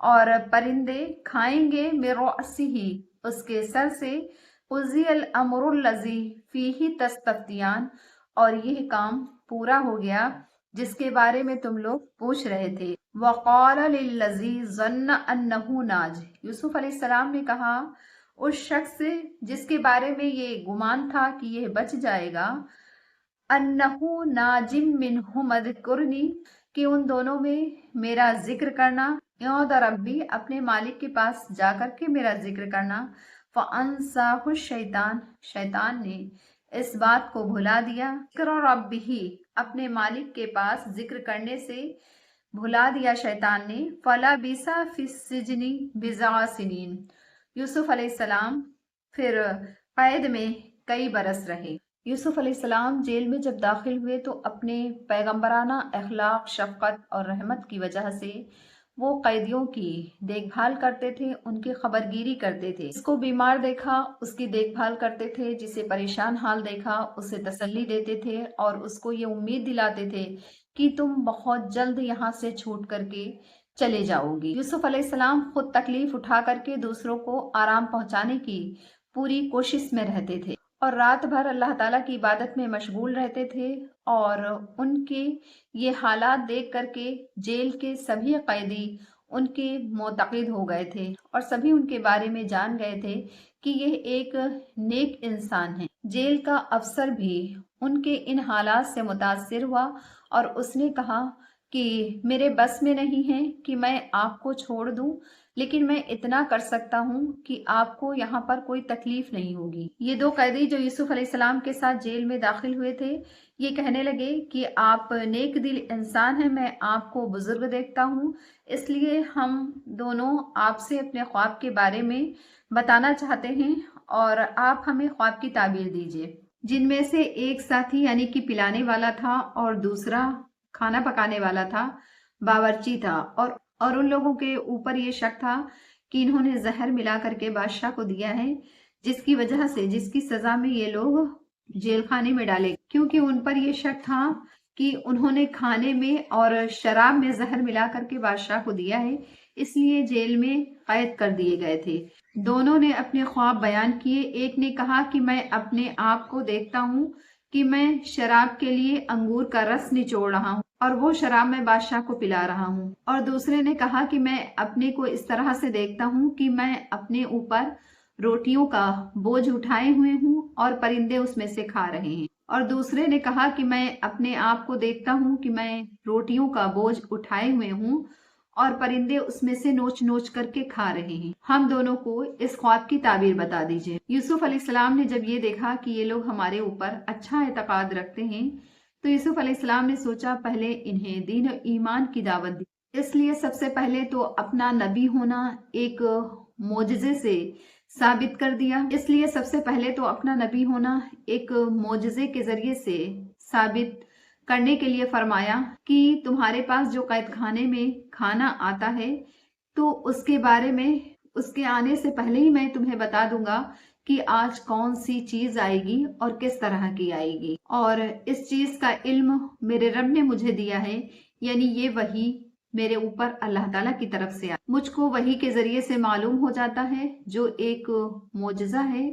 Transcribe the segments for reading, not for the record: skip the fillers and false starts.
اور پرندے کھائیں گے مرأسہ اس کے سر سے، قضی الامر الذی فیہ تستفتیان اور یہ کام پورا ہو گیا جس کے بارے میں تم لوگ پوچھ رہے تھے۔ وقال للذی ظن انہ ناج، یوسف علیہ السلام نے کہا اس شخص سے جس کے بارے میں یہ گمان تھا کہ یہ بچ جائے گا، انہو ناجم منہم اذکرنی کہ ان دونوں میں میرا ذکر کرنا، عند ربی اپنے مالک کے پاس جا کر کے میرا ذکر کرنا، فانساہ الشیطان شیطان نے اس بات کو بھلا دیا، ذکر ربہ اپنے مالک کے پاس ذکر کرنے سے بھلا دیا شیطان نے، فلبث فی السجن بضع سنین یوسف علیہ السلام پھر قید میں کئی برس رہے۔ یوسف علیہ السلام جیل میں جب داخل ہوئے تو اپنے پیغمبرانہ اخلاق، شفقت اور رحمت کی وجہ سے وہ قیدیوں کی دیکھ بھال کرتے تھے، ان کی خبرگیری کرتے تھے، جس کو بیمار دیکھا اس کی دیکھ بھال کرتے تھے، جسے پریشان حال دیکھا اسے تسلی دیتے تھے اور اس کو یہ امید دلاتے تھے کہ تم بہت جلد یہاں سے چھوٹ کر کے چلے جاؤ گی۔ یوسف علیہ السلام خود تکلیف اٹھا کر کے دوسروں کو آرام پہنچانے کی پوری کوشش میں رہتے تھے اور رات بھر اللہ تعالیٰ کی عبادت میں مشغول رہتے تھے، اور ان کے یہ حالات دیکھ کر کے جیل کے سبھی قیدی ان کے معتقد ہو گئے تھے اور سبھی ان کے بارے میں جان گئے تھے کہ یہ ایک نیک انسان ہے۔ جیل کا افسر بھی ان کے ان حالات سے متاثر ہوا اور اس نے کہا کہ میرے بس میں نہیں ہے کہ میں آپ کو چھوڑ دوں، لیکن میں اتنا کر سکتا ہوں کہ آپ کو یہاں پر کوئی تکلیف نہیں ہوگی۔ یہ دو قیدی جو یوسف علیہ السلام کے ساتھ جیل میں داخل ہوئے تھے یہ کہنے لگے کہ آپ نیک دل انسان ہیں، میں آپ کو بزرگ دیکھتا ہوں، اس لیے ہم دونوں آپ سے اپنے خواب کے بارے میں بتانا چاہتے ہیں اور آپ ہمیں خواب کی تعبیر دیجیے۔ جن میں سے ایک ساتھی یعنی کہ پلانے والا تھا اور دوسرا کھانا پکانے والا تھا، باورچی تھا، اور ان لوگوں کے اوپر یہ شک تھا کہ انہوں نے زہر ملا کر کے بادشاہ کو دیا ہے، جس کی وجہ سے جس کی سزا میں یہ لوگ جیل خانے میں ڈالے، کیونکہ ان پر یہ شک تھا کہ انہوں نے کھانے میں اور شراب میں زہر ملا کر کے بادشاہ کو دیا ہے، اس لیے جیل میں قید کر دیے گئے تھے۔ دونوں نے اپنے خواب بیان کیے۔ ایک نے کہا کہ میں اپنے آپ کو دیکھتا ہوں کہ میں شراب کے لیے انگور کا رس نچوڑ رہا ہوں اور وہ شراب میں بادشاہ کو پلا رہا ہوں، اور دوسرے نے کہا کہ میں اپنے کو اس طرح سے دیکھتا ہوں کہ میں اپنے اوپر روٹیوں کا بوجھ اٹھائے ہوئے ہوں اور پرندے اس میں سے کھا رہے ہیں، اور دوسرے نے کہا کہ میں اپنے آپ کو دیکھتا ہوں کہ میں روٹیوں کا بوجھ اٹھائے ہوئے ہوں اور پرندے اس میں سے نوچ نوچ کر کے کھا رہے ہیں، ہم دونوں کو اس خواب کی تعبیر بتا دیجیے۔ یوسف علیہ السلام نے جب یہ دیکھا کہ یہ لوگ ہمارے اوپر اچھا اعتقاد رکھتے ہیں تو یوسف علیہ السلام نے سوچا پہلے انہیں دین و ایمان کی دعوت دی، اس لیے سب سے پہلے تو اپنا نبی ہونا ایک معجزے سے ثابت کر دیا، اس لیے سب سے پہلے تو اپنا نبی ہونا ایک معجزے کے ذریعے سے ثابت کرنے کے لیے فرمایا کہ تمہارے پاس جو قید خانے میں کھانا آتا ہے تو اس کے بارے میں اس کے آنے سے پہلے ہی میں تمہیں بتا دوں گا کہ آج کون سی چیز آئے گی اور کس طرح کی آئے گی، اور اس چیز کا علم میرے رب نے مجھے دیا ہے، یعنی یہ وحی میرے اوپر اللہ تعالیٰ کی طرف سے مجھ کو وحی کے ذریعے سے معلوم ہو جاتا ہے، جو ایک معجزہ ہے،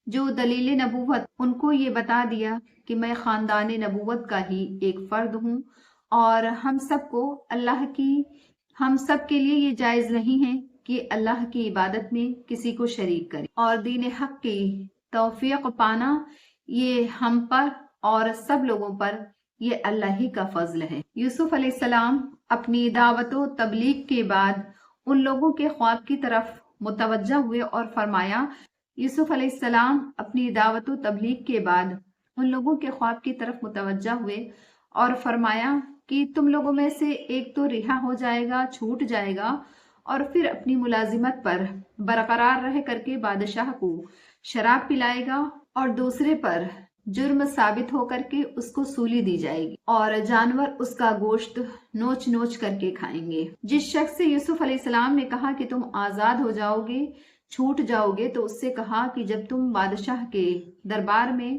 جو دلیل نبوت ان کو یہ بتا دیا کہ میں خاندان نبوت کا ہی ایک فرد ہوں، اور ہم سب کے لیے یہ جائز نہیں ہے کہ اللہ کی عبادت میں کسی کو شریک کرے، اور دین حق کی توفیق پانا یہ ہم پر اور سب لوگوں پر یہ اللہ ہی کا فضل ہے۔ یوسف علیہ السلام اپنی دعوت و تبلیغ کے بعد ان لوگوں کے خواب کی طرف متوجہ ہوئے اور فرمایا، یوسف علیہ السلام اپنی دعوت و تبلیغ کے بعد ان لوگوں کے خواب کی طرف متوجہ ہوئے اور فرمایا کہ تم لوگوں میں سے ایک تو رہا ہو جائے گا، چھوٹ جائے گا، اور پھر اپنی ملازمت پر برقرار رہ کر کے بادشاہ کو شراب پلائے گا، اور دوسرے پر جرم ثابت ہو کر کے اس کو سولی دی جائے گی اور جانور اس کا گوشت نوچ نوچ کر کے کھائیں گے۔ جس شخص سے یوسف علیہ السلام نے کہا کہ تم آزاد ہو جاؤ گے، چھوٹ جاؤ گے، تو اس سے کہا کہ جب تم بادشاہ کے دربار میں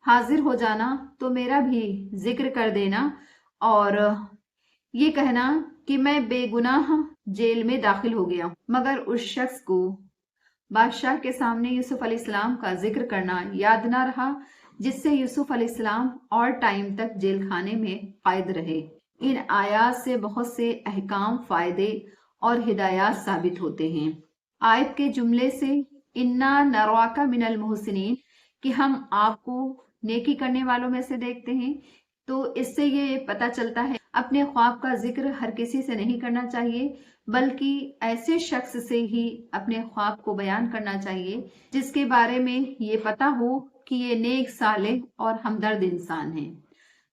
حاضر ہو جانا تو میرا بھی ذکر کر دینا، اور یہ کہنا کہ میں بے گناہ جیل میں داخل ہو گیا ہوں، مگر اس شخص کو بادشاہ کے سامنے یوسف علیہ السلام کا ذکر کرنا یاد نہ رہا، جس سے یوسف علیہ السلام اور ٹائم تک جیل خانے میں قید رہے۔ ان آیات سے بہت سے احکام، فائدے اور ہدایات ثابت ہوتے ہیں۔ آیت کے جملے سے انا نراک من المحسنین کہ ہم آپ کو نیکی کرنے والوں میں سے دیکھتے ہیں، تو اس سے یہ پتہ چلتا ہے اپنے خواب کا ذکر ہر کسی سے نہیں کرنا چاہیے، بلکہ ایسے شخص سے ہی اپنے خواب کو بیان کرنا چاہیے جس کے بارے میں یہ پتہ ہو کہ یہ نیک، صالح اور ہمدرد انسان ہے،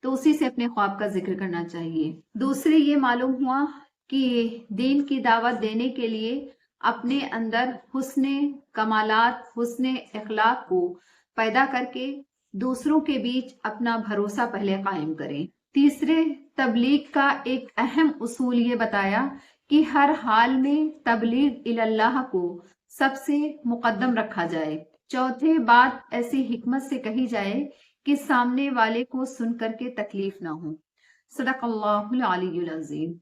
تو اسی سے اپنے خواب کا ذکر کرنا چاہیے۔ دوسری یہ معلوم ہوا کہ دین کی دعوت دینے کے لیے اپنے اندر حسن کمالات، حسن اخلاق کو پیدا کر کے دوسروں کے بیچ اپنا بھروسہ پہلے قائم کریں۔ تیسرے، تبلیغ کا ایک اہم اصول یہ بتایا کہ ہر حال میں تبلیغ اللہ کو سب سے مقدم رکھا جائے۔ چوتھے، بات ایسی حکمت سے کہی جائے کہ سامنے والے کو سن کر کے تکلیف نہ ہو۔ صدق اللہ العلی العظیم۔